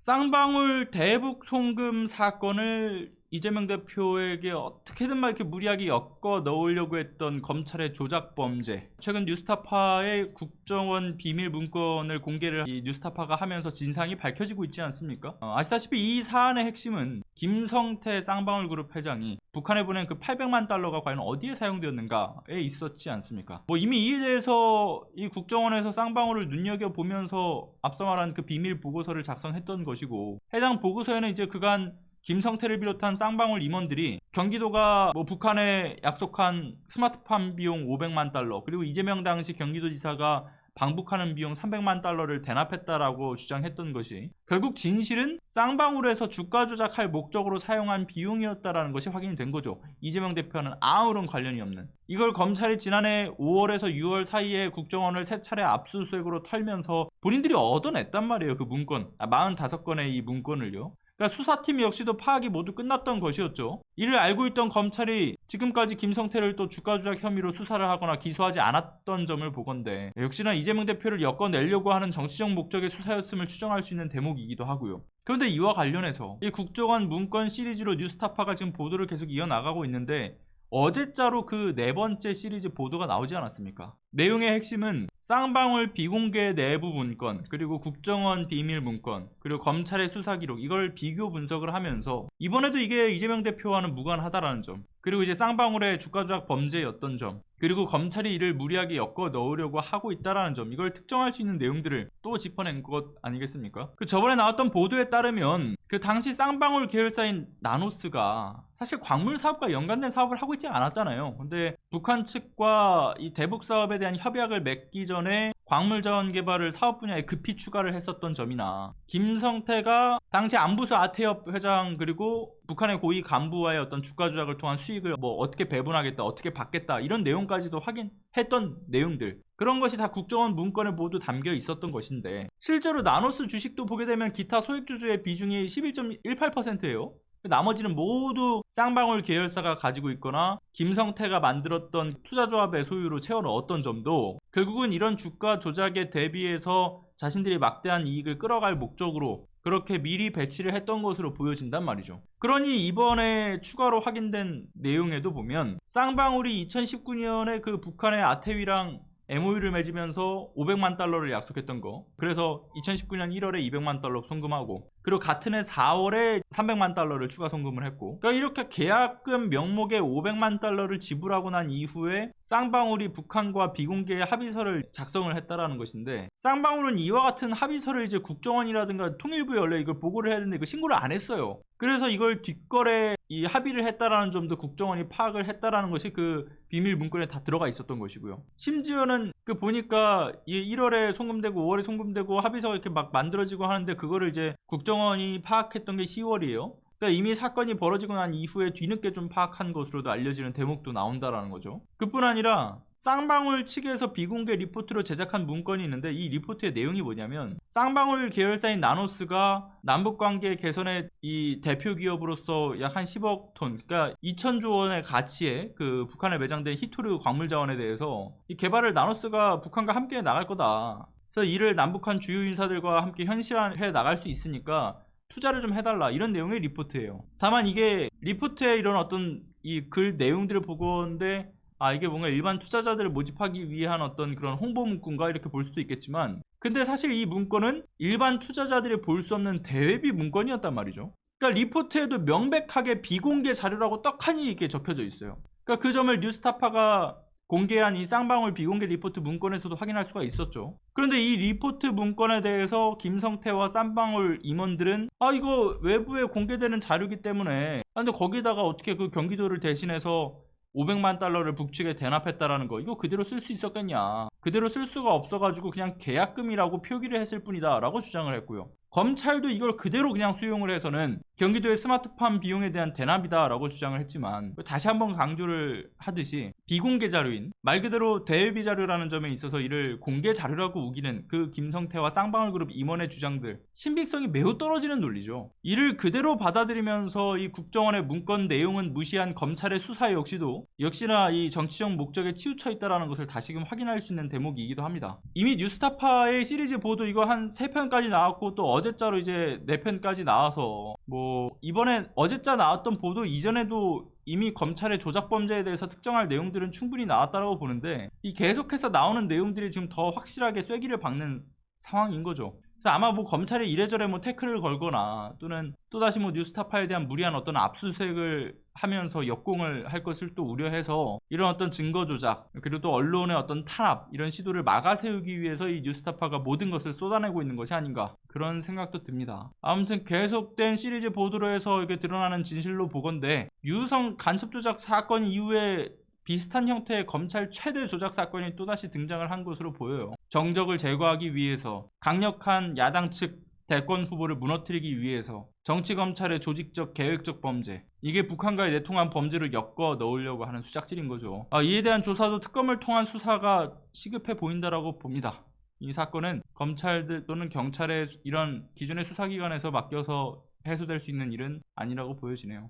쌍방울 대북 송금 사건을 이재명 대표에게 어떻게든 막 이렇게 무리하게 엮어 넣으려고 했던 검찰의 조작 범죄. 최근 뉴스타파의 국정원 비밀 문건을 공개를 이 뉴스타파가 하면서 진상이 밝혀지고 있지 않습니까? 아시다시피 이 사안의 핵심은 김성태 쌍방울 그룹 회장이 북한에 보낸 그 800만 달러가 과연 어디에 사용되었는가에 있었지 않습니까? 이미 이에 대해서 이 국정원에서 쌍방울을 눈여겨보면서 앞서 말한 그 비밀 보고서를 작성했던 것이고, 해당 보고서에는 이제 그간 김성태를 비롯한 쌍방울 임원들이 경기도가 북한에 약속한 스마트팜 비용 500만 달러, 그리고 이재명 당시 경기도지사가 방북하는 비용 300만 달러를 대납했다라고 주장했던 것이 결국 진실은 쌍방울에서 주가 조작할 목적으로 사용한 비용이었다라는 것이 확인이 된 거죠. 이재명 대표와는 아무런 관련이 없는. 이걸 검찰이 지난해 5월에서 6월 사이에 국정원을 세 차례 압수수색으로 털면서 본인들이 얻어냈단 말이에요. 그 문건, 45건의 이 문건을요. 그러니까 수사팀 역시도 파악이 모두 끝났던 것이었죠. 이를 알고 있던 검찰이 지금까지 김성태를 또 주가 조작 혐의로 수사를 하거나 기소하지 않았던 점을 보건대 역시나 이재명 대표를 엮어내려고 하는 정치적 목적의 수사였음을 추정할 수 있는 대목이기도 하고요. 그런데 이와 관련해서 이 국정원 문건 시리즈로 뉴스타파가 지금 보도를 계속 이어나가고 있는데, 어제자로 그 4번째 시리즈 보도가 나오지 않았습니까? 내용의 핵심은 쌍방울 비공개 내부 문건, 그리고 국정원 비밀 문건, 그리고 검찰의 수사 기록, 이걸 비교 분석을 하면서 이번에도 이게 이재명 대표와는 무관하다라는 점, 그리고 이제 쌍방울의 주가 조작 범죄였던 점, 그리고 검찰이 이를 무리하게 엮어 넣으려고 하고 있다라는 점, 이걸 특정할 수 있는 내용들을 또 짚어낸 것 아니겠습니까? 그 저번에 나왔던 보도에 따르면 그 당시 쌍방울 계열사인 나노스가 사실 광물 사업과 연관된 사업을 하고 있지 않았잖아요. 근데 북한 측과 이 대북 사업에 대한 협약을 맺기 전에 광물 자원 개발을 사업 분야에 급히 추가를 했었던 점이나, 김성태가 당시 안부수 아태협 회장 그리고 북한의 고위 간부와의 어떤 주가 조작을 통한 수익을 어떻게 배분하겠다, 어떻게 받겠다, 이런 내용까지도 확인했던 내용들, 그런 것이 다 국정원 문건에 모두 담겨 있었던 것인데, 실제로 나노스 주식도 보게 되면 기타 소액주주의 비중이 11.18%예요. 나머지는 모두 쌍방울 계열사가 가지고 있거나 김성태가 만들었던 투자조합의 소유로 채워 넣었던 점도 결국은 이런 주가 조작에 대비해서 자신들이 막대한 이익을 끌어갈 목적으로 그렇게 미리 배치를 했던 것으로 보여진단 말이죠. 그러니 이번에 추가로 확인된 내용에도 보면 쌍방울이 2019년에 그 북한의 아태위랑 MOU를 맺으면서 500만 달러를 약속했던 거, 그래서 2019년 1월에 200만 달러 송금하고, 그리고 같은 해 4월에 300만 달러를 추가 송금을 했고, 그러니까 이렇게 계약금 명목에 500만 달러를 지불하고 난 이후에 쌍방울이 북한과 비공개의 합의서를 작성을 했다라는 것인데, 쌍방울은 이와 같은 합의서를 이제 국정원이라든가 통일부에 원래 이걸 보고를 해야 되는데 이거 신고를 안 했어요. 그래서 이걸 뒷거래 이 합의를 했다라는 점도 국정원이 파악을 했다라는 것이 그 비밀 문건에 다 들어가 있었던 것이고요. 심지어는 그 보니까 1월에 송금되고 5월에 송금되고 합의서가 이렇게 막 만들어지고 하는데, 그거를 이제 국정원이 파악했던 게 10월이에요. 그러니까 이미 사건이 벌어지고 난 이후에 뒤늦게 좀 파악한 것으로도 알려지는 대목도 나온다라는 거죠. 그뿐 아니라 쌍방울 측에서 비공개 리포트로 제작한 문건이 있는데, 이 리포트의 내용이 뭐냐면 쌍방울 계열사인 나노스가 남북관계 개선의 이 대표 기업으로서 약 한 10억 톤, 그러니까 2천조 원의 가치의 그 북한에 매장된 히토류 광물 자원에 대해서 이 개발을 나노스가 북한과 함께 나갈 거다. 그래서 이를 남북한 주요 인사들과 함께 현실화해 나갈 수 있으니까 투자를 좀 해달라, 이런 내용의 리포트예요. 다만 이게 리포트의 이런 어떤 이 글 내용들을 보건데, 이게 뭔가 일반 투자자들을 모집하기 위한 어떤 그런 홍보 문구인가, 이렇게 볼 수도 있겠지만, 근데 사실 이 문건은 일반 투자자들이 볼 수 없는 대외비 문건이었단 말이죠. 그러니까 리포트에도 명백하게 비공개 자료라고 떡하니 이렇게 적혀져 있어요. 그러니까 그 점을 뉴스타파가 공개한 이 쌍방울 비공개 리포트 문건에서도 확인할 수가 있었죠. 그런데 이 리포트 문건에 대해서 김성태와 쌍방울 임원들은 이거 외부에 공개되는 자료이기 때문에, 근데 거기다가 어떻게 그 경기도를 대신해서 500만 달러를 북측에 대납했다라는 거, 이거 그대로 쓸 수 있었겠냐, 그대로 쓸 수가 없어가지고 그냥 계약금이라고 표기를 했을 뿐이다 라고 주장을 했고요. 검찰도 이걸 그대로 그냥 수용을 해서는 경기도의 스마트팜 비용에 대한 대납이다 라고 주장을 했지만, 다시 한번 강조를 하듯이 비공개 자료인, 말 그대로 대외비 자료라는 점에 있어서 이를 공개 자료라고 우기는 그 김성태와 쌍방울 그룹 임원의 주장들, 신빙성이 매우 떨어지는 논리죠. 이를 그대로 받아들이면서 이 국정원의 문건 내용은 무시한 검찰의 수사 역시나 이 정치적 목적에 치우쳐 있다는 것을 다시금 확인할 수 있는 대목이기도 합니다. 이미 뉴스타파의 시리즈 보도 이거 한 3편까지 나왔고, 또 어제자로 이제 4편까지 나와서 뭐 이번에 어제자 나왔던 보도 이전에도 이미 검찰의 조작 범죄에 대해서 특정할 내용들은 충분히 나왔다고 보는데, 이 계속해서 나오는 내용들이 지금 더 확실하게 쐐기를 박는 상황인 거죠. 그래서 아마 뭐 검찰이 이래저래 뭐 태클을 걸거나 또는 또다시 뭐 뉴스타파에 대한 무리한 어떤 압수수색을 하면서 역공을 할 것을 또 우려해서 이런 어떤 증거 조작, 그리고 또 언론의 어떤 탄압, 이런 시도를 막아세우기 위해서 이 뉴스타파가 모든 것을 쏟아내고 있는 것이 아닌가, 그런 생각도 듭니다. 아무튼 계속된 시리즈 보도로 해서 이렇게 드러나는 진실로 보건대, 유성 간첩 조작 사건 이후에 비슷한 형태의 검찰 최대 조작 사건이 또다시 등장을 한 것으로 보여요. 정적을 제거하기 위해서, 강력한 야당 측 대권 후보를 무너뜨리기 위해서, 정치검찰의 조직적 계획적 범죄, 이게 북한과의 내통한 범죄를 엮어 넣으려고 하는 수작질인 거죠. 이에 대한 조사도 특검을 통한 수사가 시급해 보인다라고 봅니다. 이 사건은 검찰들 또는 경찰의 이런 기존의 수사기관에서 맡겨서 해소될 수 있는 일은 아니라고 보여지네요.